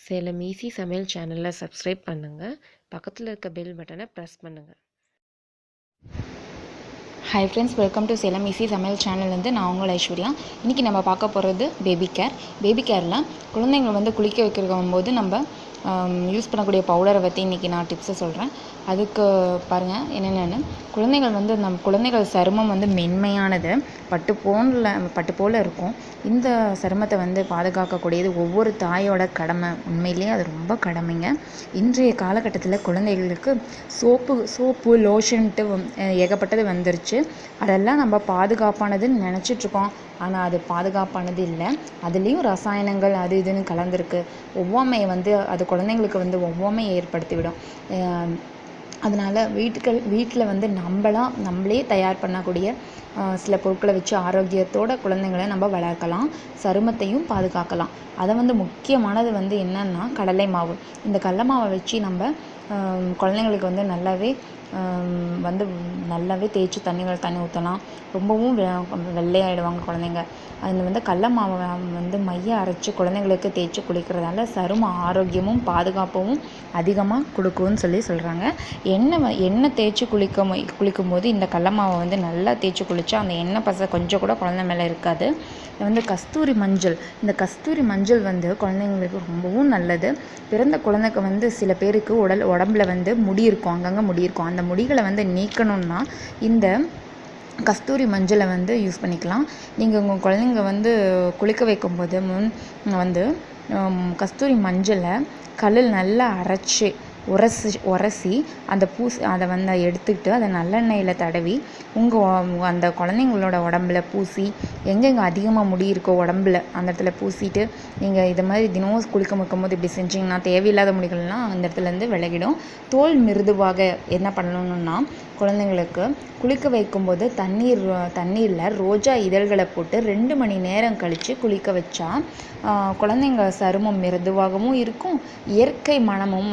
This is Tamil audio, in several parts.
சேலம் ஈஸி சமையல் சேனலை சப்ஸ்கிரைப் பண்ணுங்கள். பக்கத்தில் இருக்க பெல் பட்டனை ப்ரெஸ் பண்ணுங்கள். Hi friends, welcome to Salem easy சமையல் சேனல்லேருந்து நான் உங்கள் ஐஸ்வர்யா. இன்றைக்கி நம்ம பார்க்க போகிறது பேபி கேரில் குழந்தைங்களை குளிக்க வைக்கிறக்கும் போது நம்ம யூஸ் பண்ணக்கூடிய பவுடரை பற்றி இன்றைக்கி நான் டிப்ஸை சொல்கிறேன். அதுக்கு பாருங்கள் என்னென்னு. குழந்தைகள் சருமம் மென்மையானது, பட்டு போல் இருக்கும். இந்த சருமத்தை பாதுகாக்கக்கூடியது ஒவ்வொரு தாயோட கடமை. உண்மையிலேயே அது ரொம்ப கடமைங்க. இன்றைய காலகட்டத்தில் குழந்தைகளுக்கு சோப்பு லோஷன்ட்டு ஏகப்பட்டது வந்துருச்சு. அதெல்லாம் நம்ம பாதுகாப்பானதுன்னு நினச்சிட்ருக்கோம். ஆனால் அது பாதுகாப்பானது இல்லை. அதுலேயும் ரசாயனங்கள் அது இதுன்னு கலந்துருக்கு. ஒவ்வாமையை அது குழந்தைங்களுக்கு ஒவ்வாமையை ஏற்படுத்திவிடும். அதனால் வீட்டில் நம்மளே தயார் பண்ணக்கூடிய சில பொருட்களை வச்சு ஆரோக்கியத்தோட குழந்தைங்களை நம்ம வளர்க்கலாம், சருமத்தையும் பாதுகாக்கலாம். அதை முக்கியமானது என்னன்னா கடலை மாவு. இந்த கடலை மாவை வச்சு நம்ம குழந்தைங்களுக்கு நல்லாவே தேய்ச்சி தண்ணி ஊற்றலாம். ரொம்பவும் வெள்ளையாயிடுவாங்க குழந்தைங்க. அதில் கடல மாவை மைய அரைச்சி குழந்தைங்களுக்கு தேய்ச்சி குளிக்கிறதால சரும ஆரோக்கியமும் பாதுகாப்பும் அதிகமாக கொடுக்கும்னு சொல்கிறாங்க. எண்ணெய் தேய்ச்சி குளிக்கும்போது இந்த கடல மாவை நல்லா தேய்ச்சி குளித்தா அந்த எண்ணெய் பசை கொஞ்சம் கூட குழந்தை மேலே இருக்காது. கஸ்தூரி மஞ்சள். இந்த கஸ்தூரி மஞ்சள் குழந்தைங்களுக்கு ரொம்பவும் நல்லது. பிறந்த குழந்தைக்கு சில பேருக்கு உடம்புல முடி இருக்கும், அங்கங்கே முடி இருக்கும். அந்த முடிகளை நீக்கணும்னா இந்த கஸ்தூரி மஞ்சளை யூஸ் பண்ணிக்கலாம். நீங்கள் உங்கள் குழந்தைங்க குளிக்க வைக்கும்போது கஸ்தூரி மஞ்சளை கல்லில் நல்லா அரைச்சி உரசி அதை எடுத்துக்கிட்டு அதை நல்லெண்ணெயில் தடவி அந்த குழந்தைங்களோட உடம்புல பூசி, எங்கெங்கே அதிகமாக முடி இருக்கோ உடம்புல அந்த இடத்துல பூசிட்டு நீங்கள் இது மாதிரி தினமும் குளிக்க வைக்கும்போது இப்படி செஞ்சிங்கன்னா தேவையில்லாத முடிகள்லாம் அந்த இடத்துலேருந்து விலகிடும். தோல் மிருதுவாக என்ன பண்ணணும்னா, குழந்தைங்களுக்கு குளிக்க வைக்கும்போது தண்ணீரில் ரோஜா இதழ்களை போட்டு 2 மணி நேரம் கழித்து குளிக்க வச்சா குழந்தைங்க சருமம் மிருதுவாகவும் இருக்கும், இயற்கை மனமும்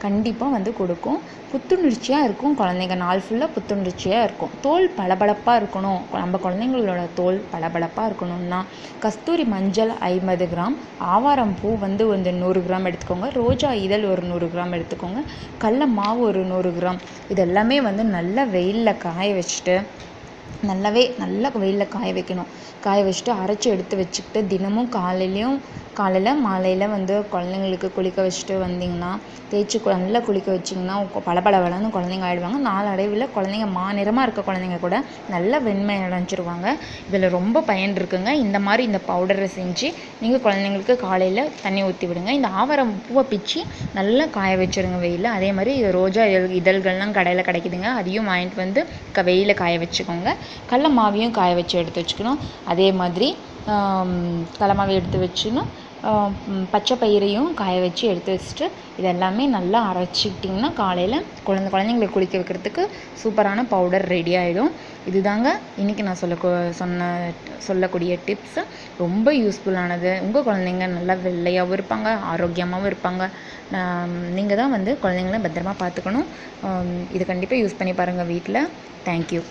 கண்டிப்பாக கொடுக்கும். புத்துணர்ச்சியாக இருக்கும். குழந்தைங்க நாள் ஃபுல்லாக புத்துணர்ச்சியாக இருக்கும். தோல் பளபளப்பாக இருக்கணும், நம்ம குழந்தைங்களோட தோல் பளபளப்பாக இருக்கணும்னா கஸ்தூரி மஞ்சள் 50 கிராம், ஆவாரம் பூ 100 கிராம் எடுத்துக்கோங்க, ரோஜா இதழ் ஒரு 100 கிராம் எடுத்துக்கோங்க, கடல மாவு ஒரு 100 கிராம். இதெல்லாமே நல்லா வெயிலில் காய வச்சுட்டு நல்லா வெயிலில் காய வைக்கணும். காய வச்சுட்டு அரைச்சி எடுத்து வச்சுக்கிட்டு தினமும் காலையில் மாலையில் குழந்தைங்களுக்கு குளிக்க வச்சுட்டு வந்தீங்கன்னா, தேய்ச்சி நல்லா குளிக்க வச்சிங்கன்னா பளபளன்னு குழந்தைங்க ஆகிடுவாங்க. நாளடைவில் குழந்தைங்க மாநிறமாக இருக்க குழந்தைங்க கூட நல்லா வெண்மை அடைஞ்சிருவாங்க. இதில் ரொம்ப பயன் இருக்குங்க. இந்த பவுடரை செஞ்சு நீங்கள் குழந்தைங்களுக்கு காலையில் தண்ணி ஊற்றி விடுங்க. இந்த ஆவாரம் பூவை பிச்சு நல்லா காய வச்சுருங்க வெயிலில். அதே மாதிரி ரோஜா இதழ்கள்லாம் கடையில் கிடைக்குதுங்க, அதையும் வாங்கிட்டு வெயிலில் காய வச்சுக்கோங்க. கடல மாவையும் காய வச்சு எடுத்து வச்சுக்கணும். அதே மாதிரி கடல மாவை எடுத்து வச்சுன்னு பச்சை பயிரையும் காய வச்சு எடுத்து வச்சுட்டு இதெல்லாமே நல்லா அரைச்சிக்கிட்டிங்கன்னா காலையில் குழந்தைங்களை குளிக்க வைக்கிறதுக்கு சூப்பரான பவுடர் ரெடி ஆகிடும். இதுதாங்க இன்றைக்கி நான் சொல்லக்கூடிய டிப்ஸு. ரொம்ப யூஸ்ஃபுல்லானது. உங்கள் குழந்தைங்க நல்லா வெள்ளையாகவும் இருப்பாங்க, ஆரோக்கியமாகவும் இருப்பாங்க. நீங்கள் தான் குழந்தைங்கள பத்திரமா பார்த்துக்கணும். இது கண்டிப்பாக யூஸ் பண்ணி பாருங்கள் வீட்டில். தேங்க்யூ.